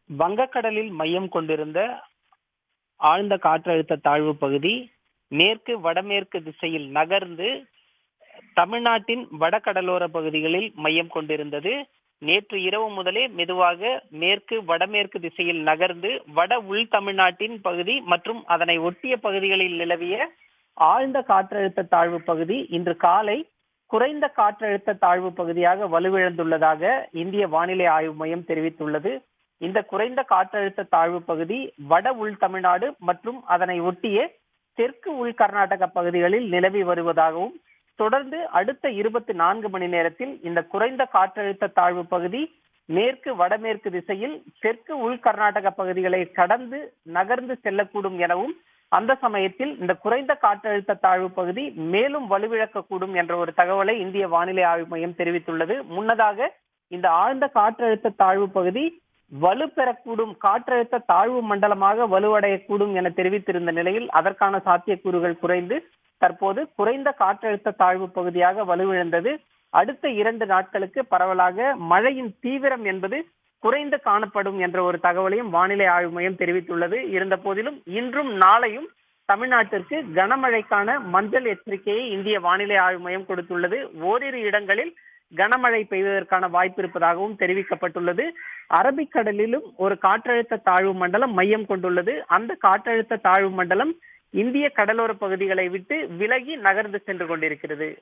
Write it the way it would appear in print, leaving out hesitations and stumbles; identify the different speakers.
Speaker 1: வங்கக்கடலில் மையம் கொண்டிருந்த ஆழ்ந்த காற்றழுத்த தாழ்வு பகுதி மேற்கு வடமேற்கு திசையில் நகர்ந்து தமிழ்நாட்டின் வடகடலோர பகுதிகளில் மையம் கொண்டிருந்தது. நேற்று இரவு முதலே மெதுவாக மேற்கு வடமேற்கு திசையில் நகர்ந்து வட உள் தமிழ்நாட்டின் பகுதி மற்றும் அதனை ஒட்டிய பகுதிகளில் நிலவிய ஆழ்ந்த காற்றழுத்த தாழ்வு பகுதி இன்று காலை குறைந்த காற்றழுத்த தாழ்வு பகுதியாக வலுவிழந்துள்ளதாக இந்திய வானிலை ஆய்வு மையம் தெரிவித்துள்ளது. இந்த குறைந்த காற்றழுத்த தாழ்வு பகுதி வட உள் தமிழ்நாடு மற்றும் அதனை ஒட்டிய தெற்கு உள் கர்நாடக பகுதிகளில் நிலவி வருவதாகவும் தொடர்ந்து அடுத்த 24 மணி நேரத்தில் இந்த குறைந்த காற்றழுத்த தாழ்வு பகுதி மேற்கு வடமேற்கு திசையில் தெற்கு உள் கர்நாடக பகுதிகளை கடந்து நகர்ந்து செல்லக்கூடும் எனவும் அந்த சமயத்தில் இந்த குறைந்த காற்றழுத்த தாழ்வு பகுதி மேலும் வலுவிழக்கக்கூடும் என்ற ஒரு தகவலை இந்திய வானிலை ஆய்வு மையம் தெரிவித்துள்ளது. முன்னதாக இந்த ஆழ்ந்த காற்றழுத்த தாழ்வு பகுதி வலுப்பெறக்கூடும் காற்றழுத்த தாழ்வு மண்டலமாக வலுவடையக்கூடும் என தெரிவித்திருந்த நிலையில் அதற்கான சாத்தியக்கூறுகள் குறைந்து தற்போது குறைந்த காற்றழுத்த தாழ்வு பகுதியாக வலுவிழந்தது. அடுத்த 2 நாட்களுக்கு பரவலாக மழையின் தீவிரம் என்பது குறைந்து காணப்படும் என்ற ஒரு தகவலையும் வானிலை ஆய்வு மையம் தெரிவித்துள்ளது. இருந்த போதிலும் இன்றும் நாளையும் தமிழ்நாட்டிற்கு கனமழைக்கான மஞ்சள் எச்சரிக்கையை இந்திய வானிலை ஆய்வு மையம் கொடுத்துள்ளது. ஓரிரு இடங்களில் கனமழை பெய்வதற்கான வாய்ப்பு இருப்பதாகவும் தெரிவிக்கப்பட்டுள்ளது. அரபிக்கடலிலும் ஒரு காற்றழுத்த தாழ்வு மண்டலம் மையம் கொண்டுள்ளது. அந்த காற்றழுத்த தாழ்வு மண்டலம் இந்திய கடலோர பகுதிகளை விட்டு விலகி நகர்ந்து சென்று கொண்டிருக்கிறது.